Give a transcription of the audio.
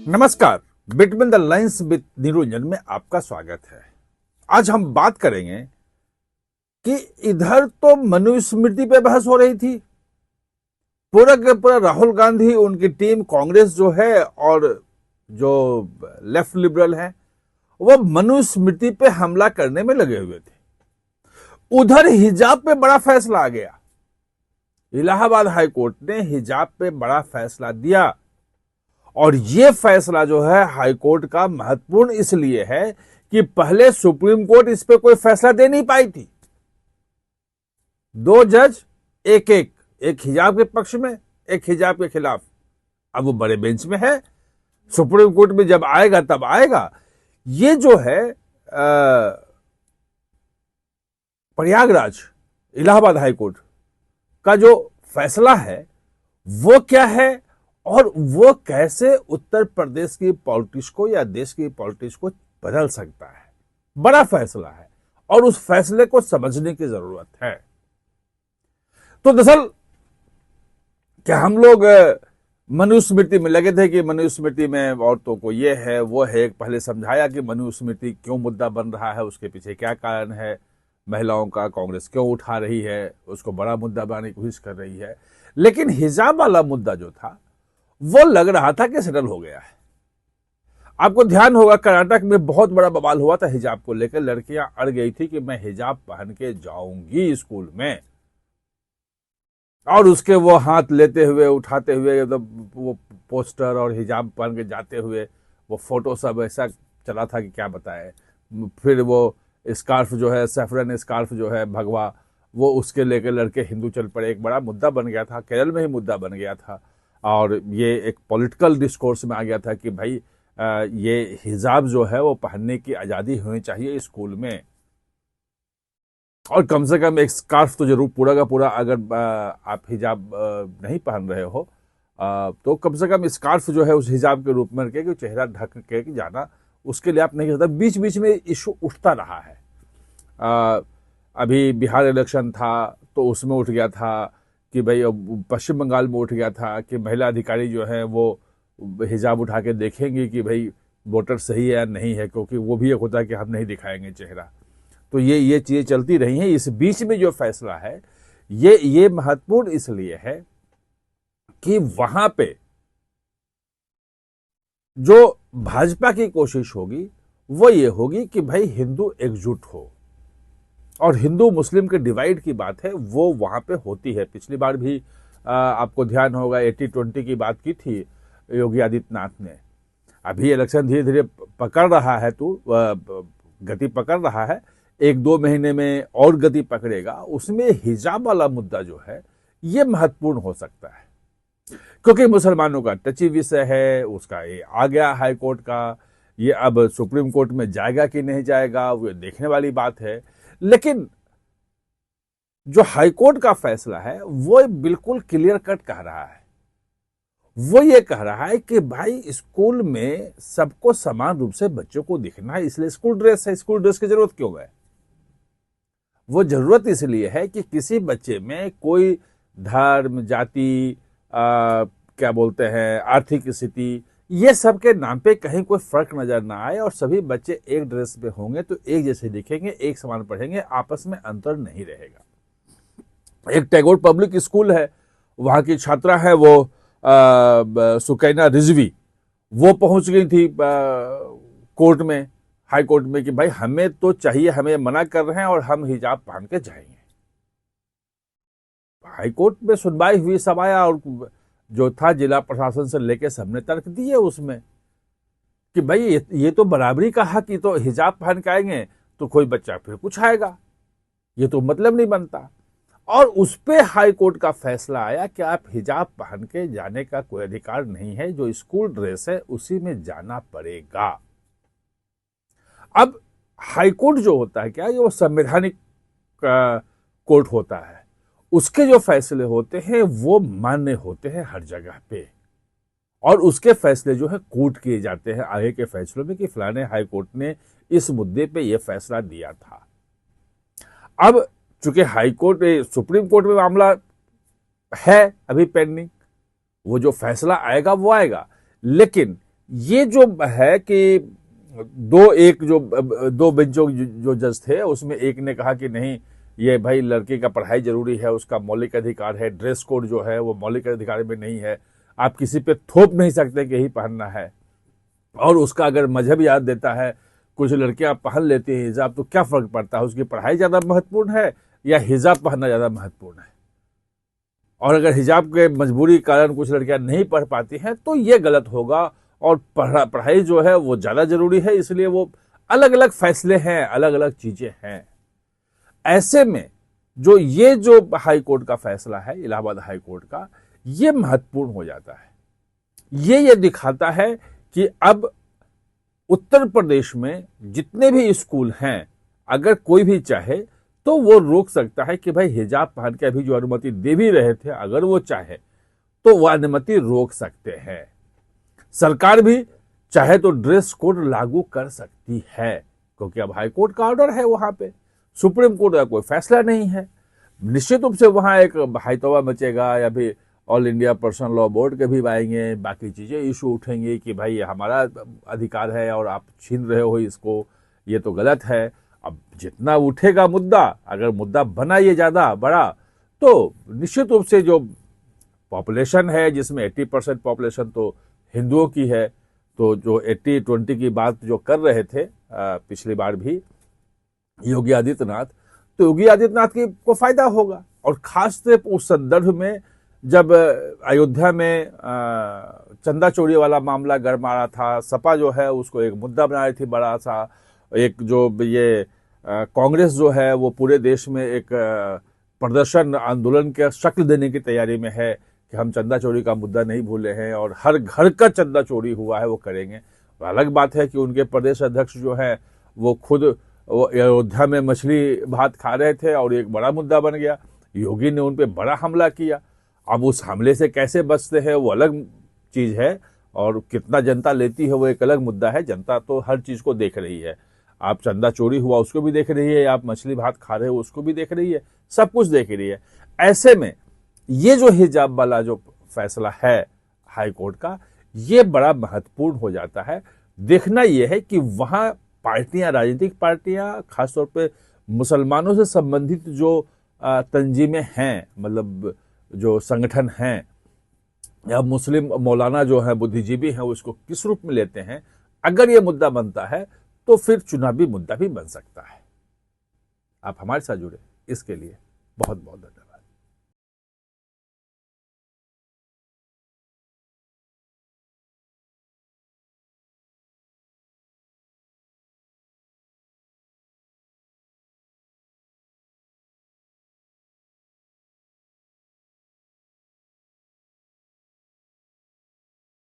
नमस्कार। Between the lines with Niranjan में आपका स्वागत है। आज हम बात करेंगे कि इधर तो मनुस्मृति पे बहस हो रही थी, पूरा के पूरा राहुल गांधी, उनकी टीम कांग्रेस जो है और जो लेफ्ट लिबरल है वो मनुस्मृति पे हमला करने में लगे हुए थे। उधर हिजाब पे बड़ा फैसला आ गया। इलाहाबाद हाई कोर्ट ने हिजाब पे बड़ा फैसला दिया और ये फैसला जो है हाई कोर्ट का महत्वपूर्ण इसलिए है कि पहले सुप्रीम कोर्ट इस पे कोई फैसला दे नहीं पाई थी। दो जज एक हिजाब के पक्ष में, एक हिजाब के खिलाफ। अब वो बड़े बेंच में है, सुप्रीम कोर्ट में जब आएगा तब आएगा। ये जो है प्रयागराज इलाहाबाद हाई कोर्ट का जो फैसला है वो क्या है और वो कैसे उत्तर प्रदेश की पॉलिटिक्स को या देश की पॉलिटिक्स को बदल सकता है, बड़ा फैसला है और उस फैसले को समझने की जरूरत है। तो दरअसल क्या हम लोग मनुस्मृति में लगे थे कि मनुस्मृति में औरतों को ये है वो है। पहले समझाया कि मनुस्मृति क्यों मुद्दा बन रहा है, उसके पीछे क्या कारण है, महिलाओं का कांग्रेस क्यों उठा रही है, उसको बड़ा मुद्दा बनाने की कोशिश कर रही है। लेकिन हिजाब वाला मुद्दा जो था वो लग रहा था कि सेटल हो गया है। आपको ध्यान होगा कर्नाटक में बहुत बड़ा बवाल हुआ था हिजाब को लेकर। लड़कियां अड़ गई थी कि मैं हिजाब पहन के जाऊंगी स्कूल में, और उसके वो हाथ लेते हुए उठाते हुए वो पोस्टर और हिजाब पहन के जाते हुए वो फोटो सब ऐसा चला था कि क्या बताए। फिर वो स्कार्फ जो है, सैफरन स्कार्फ जो है भगवा, वो उसके लेकर लड़के हिंदू चल पड़े। एक बड़ा मुद्दा बन गया था, केरल में ही मुद्दा बन गया था और ये एक पॉलिटिकल डिस्कोर्स में आ गया था कि भाई ये हिजाब जो है वो पहनने की आज़ादी होनी चाहिए स्कूल में, और कम से कम एक स्कार्फ तो जरूर पूरा का पूरा। अगर आप हिजाब नहीं पहन रहे हो तो कम से कम स्कार्फ जो है उस हिजाब के रूप में रखे कि चेहरा ढक के जाना, उसके लिए आप नहीं कर सकते। बीच बीच में इशू उठता रहा है। अभी बिहार इलेक्शन था तो उसमें उठ गया था कि भाई, पश्चिम बंगाल में उठ गया था कि महिला अधिकारी जो है वो हिजाब उठा के देखेंगे कि भाई वोटर सही है या नहीं है, क्योंकि वो भी एक होता है कि हम नहीं दिखाएंगे चेहरा। तो ये चीजें चलती रही हैं। इस बीच में जो फैसला है ये महत्वपूर्ण इसलिए है कि वहां पे जो भाजपा की कोशिश होगी वो ये होगी कि भाई हिंदू एकजुट हो, और हिंदू मुस्लिम के डिवाइड की बात है वो वहां पे होती है। पिछली बार भी आपको ध्यान होगा 80-20 की बात की थी योगी आदित्यनाथ ने। अभी इलेक्शन धीरे धीरे पकड़ रहा है, तो गति पकड़ रहा है, 1-2 महीने में और गति पकड़ेगा। उसमें हिजाब वाला मुद्दा जो है ये महत्वपूर्ण हो सकता है, क्योंकि मुसलमानों का टची विषय है। उसका ये आ गया हाई कोर्ट का, ये अब सुप्रीम कोर्ट में जाएगा कि नहीं जाएगा वो देखने वाली बात है। लेकिन जो हाई कोर्ट का फैसला है वो बिल्कुल क्लियर कट कह रहा है। वो ये कह रहा है कि भाई स्कूल में सबको समान रूप से बच्चों को दिखना है, इसलिए स्कूल ड्रेस है। स्कूल ड्रेस की जरूरत क्यों है? वो जरूरत इसलिए है कि किसी बच्चे में कोई धर्म, जाति, क्या बोलते हैं, आर्थिक स्थिति, ये सब के नाम पे कहीं कोई फर्क नजर ना आए, और सभी बच्चे एक ड्रेस में होंगे तो एक जैसे दिखेंगे, एक समान पढ़ेंगे, आपस में अंतर नहीं रहेगा। एक टैगोर पब्लिक स्कूल है, वहां की छात्रा है वो सुकैना रिजवी, वो पहुंच गई थी कोर्ट में, हाई कोर्ट में, कि भाई हमें तो चाहिए, हमें मना कर रहे हैं और हम हिजाब पहन के जाएंगे। हाई कोर्ट में सुनवाई हुई, सब आया, और जो था जिला प्रशासन से लेके सबने तर्क दिए उसमें कि भाई ये तो बराबरी का हक, ये तो हिजाब पहन के आएंगे तो कोई बच्चा फिर कुछ आएगा, ये तो मतलब नहीं बनता। और उस पे हाई कोर्ट का फैसला आया कि आप हिजाब पहन के जाने का कोई अधिकार नहीं है, जो स्कूल ड्रेस है उसी में जाना पड़ेगा। अब हाई कोर्ट जो होता है क्या, ये वो संवैधानिक कोर्ट होता है, उसके जो फैसले होते हैं वो मान्य होते हैं हर जगह पे, और उसके फैसले जो है कोर्ट किए जाते हैं आगे के फैसलों में कि फलाने हाई कोर्ट ने इस मुद्दे पे ये फैसला दिया था। अब चूंकि हाई कोर्ट, सुप्रीम कोर्ट में मामला है अभी पेंडिंग, वो जो फैसला आएगा वो आएगा, लेकिन ये जो है कि दो बेंचों जो जज थे उसमें एक ने कहा कि नहीं, ये भाई लड़के का पढ़ाई जरूरी है, उसका मौलिक अधिकार है, ड्रेस कोड जो है वो मौलिक अधिकार में नहीं है, आप किसी पे थोप नहीं सकते कि यही पहनना है। और उसका अगर मजहब याद देता है, कुछ लड़कियां पहन लेती हैं हिजाब, तो क्या फर्क पड़ता है, उसकी पढ़ाई ज्यादा महत्वपूर्ण है या हिजाब पहनना ज्यादा महत्वपूर्ण है। और अगर हिजाब के मजबूरी के कारण कुछ लड़कियां नहीं पढ़ पाती हैं तो ये गलत होगा, और पढ़ाई जो है वो ज्यादा जरूरी है, इसलिए वो अलग अलग फैसले हैं, अलग अलग चीजें हैं। ऐसे में जो हाई कोर्ट का फैसला है, इलाहाबाद हाई कोर्ट का, ये महत्वपूर्ण हो जाता है। ये दिखाता है कि अब उत्तर प्रदेश में जितने भी स्कूल हैं, अगर कोई भी चाहे तो वो रोक सकता है कि भाई हिजाब पहन के अभी जो अनुमति दे भी रहे थे, अगर वो चाहे तो वह अनुमति रोक सकते हैं। सरकार भी चाहे तो ड्रेस कोड लागू कर सकती है, क्योंकि अब हाई कोर्ट का ऑर्डर है, वहां पे सुप्रीम कोर्ट का कोई फैसला नहीं है। निश्चित रूप से वहां एक हाईतौबा मचेगा, या फिर all India personal law board के भी आएंगे, बाकी चीजें इशू उठेंगे कि भाई ये हमारा अधिकार है और आप छीन रहे हो इसको, ये तो गलत है। अब जितना उठेगा मुद्दा, अगर मुद्दा बना ये ज्यादा बड़ा, तो निश्चित रूप से जो पॉपुलेशन है, जिसमें 80% पॉपुलेशन तो हिंदुओं की है, तो जो 80-20 की बात जो कर रहे थे पिछली बार भी योगी आदित्यनाथ, तो योगी आदित्यनाथ की को फायदा होगा। और खास तौर पर उस संदर्भ में जब अयोध्या में चंदा चोरी वाला मामला गरमाया था, सपा जो है उसको एक मुद्दा बना रही थी बड़ा सा, एक जो ये कांग्रेस जो है वो पूरे देश में एक प्रदर्शन आंदोलन के शक्ल देने की तैयारी में है कि हम चंदा चोरी का मुद्दा नहीं भूले हैं और हर घर का चंदा चोरी हुआ है वो करेंगे। अलग बात है कि उनके प्रदेश अध्यक्ष जो है वो खुद वो अयोध्या में मछली भात खा रहे थे और एक बड़ा मुद्दा बन गया, योगी ने उन पे बड़ा हमला किया। अब उस हमले से कैसे बचते हैं वो अलग चीज है, और कितना जनता लेती है वो एक अलग मुद्दा है। जनता तो हर चीज को देख रही है, आप चंदा चोरी हुआ उसको भी देख रही है, आप मछली भात खा रहे हो उसको भी देख रही है, सब कुछ देख रही है। ऐसे में ये जो हिजाब वाला जो फैसला है हाई कोर्ट का, ये बड़ा महत्वपूर्ण हो जाता है। देखना यह है कि वहां पार्टियां, राजनीतिक पार्टियां, खासतौर पे मुसलमानों से संबंधित जो तंजीमें हैं, मतलब जो संगठन हैं, या मुस्लिम मौलाना जो है, बुद्धिजीवी हैं, उसको किस रूप में लेते हैं। अगर ये मुद्दा बनता है तो फिर चुनावी मुद्दा भी बन सकता है। आप हमारे साथ जुड़े इसके लिए बहुत बहुत धन्यवाद।